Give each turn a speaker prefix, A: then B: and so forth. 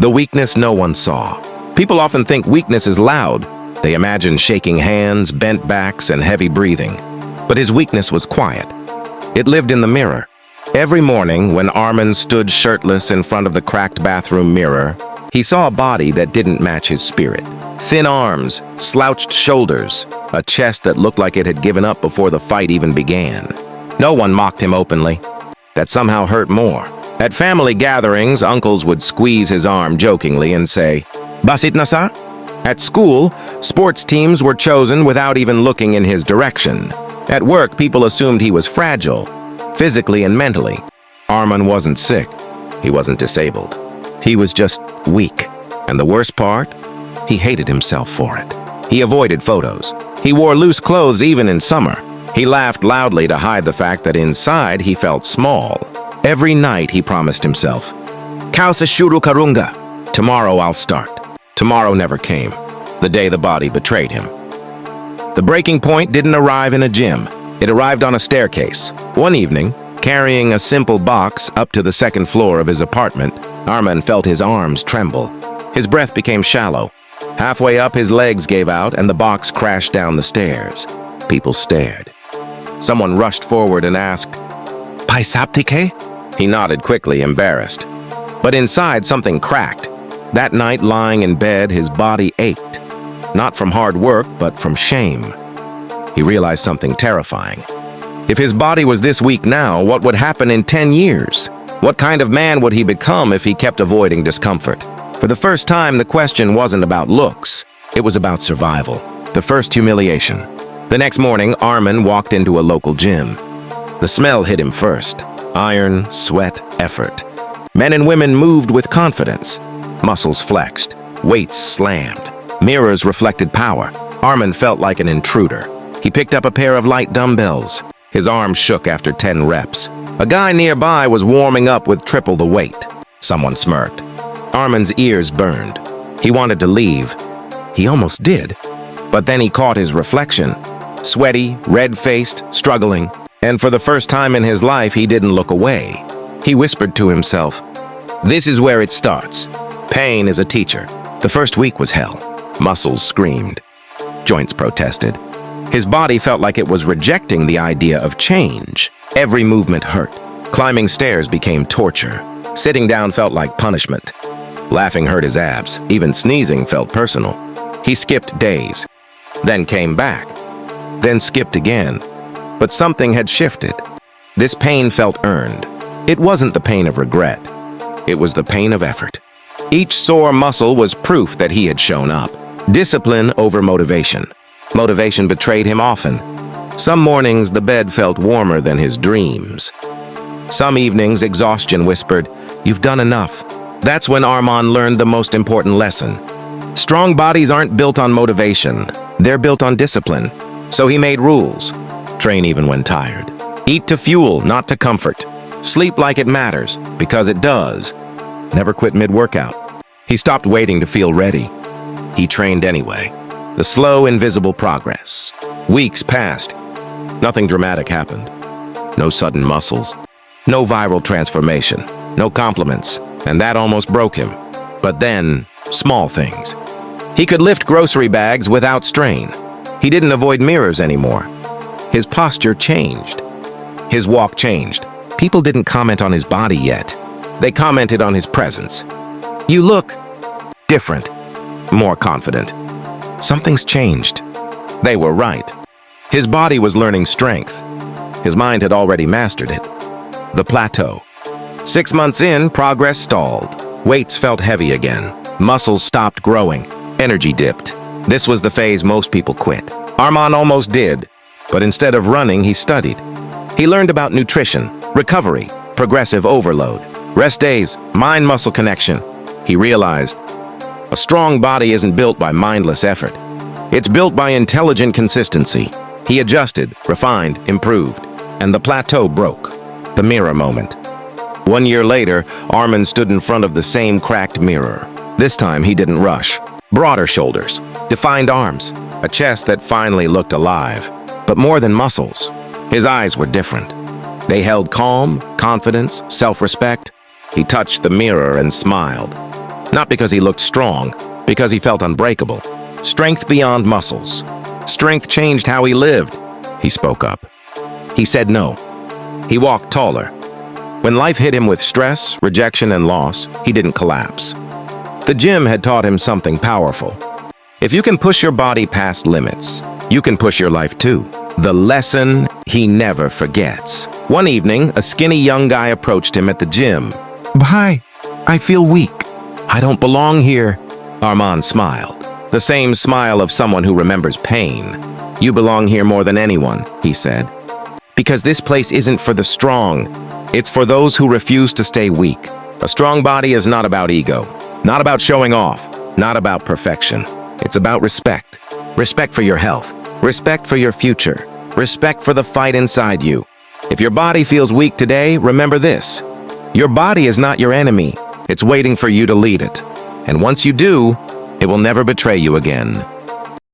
A: the weakness no one saw. People often think weakness is loud. They imagine shaking hands, bent backs, and heavy breathing. But his weakness was quiet. It lived in the mirror. Every morning, when Arman stood shirtless in front of the cracked bathroom mirror, he saw a body that didn't match his spirit. Thin arms, slouched shoulders, a chest that looked like it had given up before the fight even began. No one mocked him openly. That somehow hurt more. At family gatherings, uncles would squeeze his arm jokingly and say, "Basit na sa?" At school, sports teams were chosen without even looking in his direction. At work, people assumed he was fragile, physically and mentally. Arman wasn't sick. He wasn't disabled. He was just weak. And the worst part? He hated himself for it. He avoided photos. He wore loose clothes even in summer. He laughed loudly to hide the fact that inside he felt small. Every night he promised himself, "Kausa shuru karunga." Tomorrow I'll start. Tomorrow never came. The day the body betrayed him. The breaking point didn't arrive in a gym. It arrived on a staircase. One evening, carrying a simple box up to the second floor of his apartment, Arman felt his arms tremble. His breath became shallow. Halfway up, his legs gave out and the box crashed down the stairs. People stared. Someone rushed forward and asked, "Paisaptike?" He nodded quickly, embarrassed. But inside, something cracked. That night, lying in bed, his body ached. Not from hard work, but from shame. He realized something terrifying. If his body was this weak now, what would happen in 10 years? What kind of man would he become if he kept avoiding discomfort? For the first time, the question wasn't about looks. It was about survival. The first humiliation. The next morning, Arman walked into a local gym. The smell hit him first. Iron, sweat, effort. Men and women moved with confidence. Muscles flexed. Weights slammed. Mirrors reflected power. Arman felt like an intruder. He picked up a pair of light dumbbells. His arms shook after 10 reps. A guy nearby was warming up with triple the weight. Someone smirked. Arman's ears burned. He wanted to leave. He almost did. But then he caught his reflection. Sweaty, red-faced, struggling. And for the first time in his life, he didn't look away. He whispered to himself, "This is where it starts. Pain is a teacher." The first week was hell. Muscles screamed. Joints protested. His body felt like it was rejecting the idea of change. Every movement hurt. Climbing stairs became torture. Sitting down felt like punishment. Laughing hurt his abs. Even sneezing felt personal. He skipped days, then came back, then skipped again. But something had shifted. This pain felt earned. It wasn't the pain of regret. It was the pain of effort. Each sore muscle was proof that he had shown up. Discipline over motivation. Motivation betrayed him often. Some mornings, the bed felt warmer than his dreams. Some evenings, exhaustion whispered, "You've done enough." That's when Arman learned the most important lesson. Strong bodies aren't built on motivation. They're built on discipline. So he made rules. Train even when tired. Eat to fuel, not to comfort. Sleep like it matters, because it does. Never quit mid-workout. He stopped waiting to feel ready. He trained anyway. The slow, invisible progress. Weeks passed. Nothing dramatic happened. No sudden muscles. No viral transformation. No compliments. And that almost broke him. But then, small things. He could lift grocery bags without strain. He didn't avoid mirrors anymore. His posture changed. His walk changed. People didn't comment on his body yet. They commented on his presence. "You look different, more confident." Something's changed. They were right. His body was learning strength. His mind had already mastered it. The plateau. 6 months in, progress stalled. Weights felt heavy again. Muscles stopped growing. Energy dipped. This was the phase most people quit. Arman almost did, but instead of running, he studied. He learned about nutrition, recovery, progressive overload, rest days, mind-muscle connection. He realized a strong body isn't built by mindless effort. It's built by intelligent consistency. He adjusted, refined, improved, and the plateau broke. The mirror moment. 1 year later, Arman stood in front of the same cracked mirror. This time, he didn't rush. Broader shoulders, defined arms, a chest that finally looked alive. But more than muscles, his eyes were different. They held calm, confidence, self-respect. He touched the mirror and smiled. Not because he looked strong, because he felt unbreakable. Strength beyond muscles. Strength changed how he lived. He spoke up. He said no. He walked taller. When life hit him with stress, rejection, and loss, he didn't collapse. The gym had taught him something powerful. If you can push your body past limits, you can push your life too. The lesson he never forgets. One evening, a skinny young guy approached him at the gym. "Hi, I feel weak. I don't belong here." Arman smiled. The same smile of someone who remembers pain. "You belong here more than anyone," he said. "Because this place isn't for the strong. It's for those who refuse to stay weak. A strong body is not about ego, not about showing off, not about perfection. It's about respect. Respect for your health. Respect for your future. Respect for the fight inside you. If your body feels weak today, remember this. Your body is not your enemy. It's waiting for you to lead it. And once you do, it will never betray you again."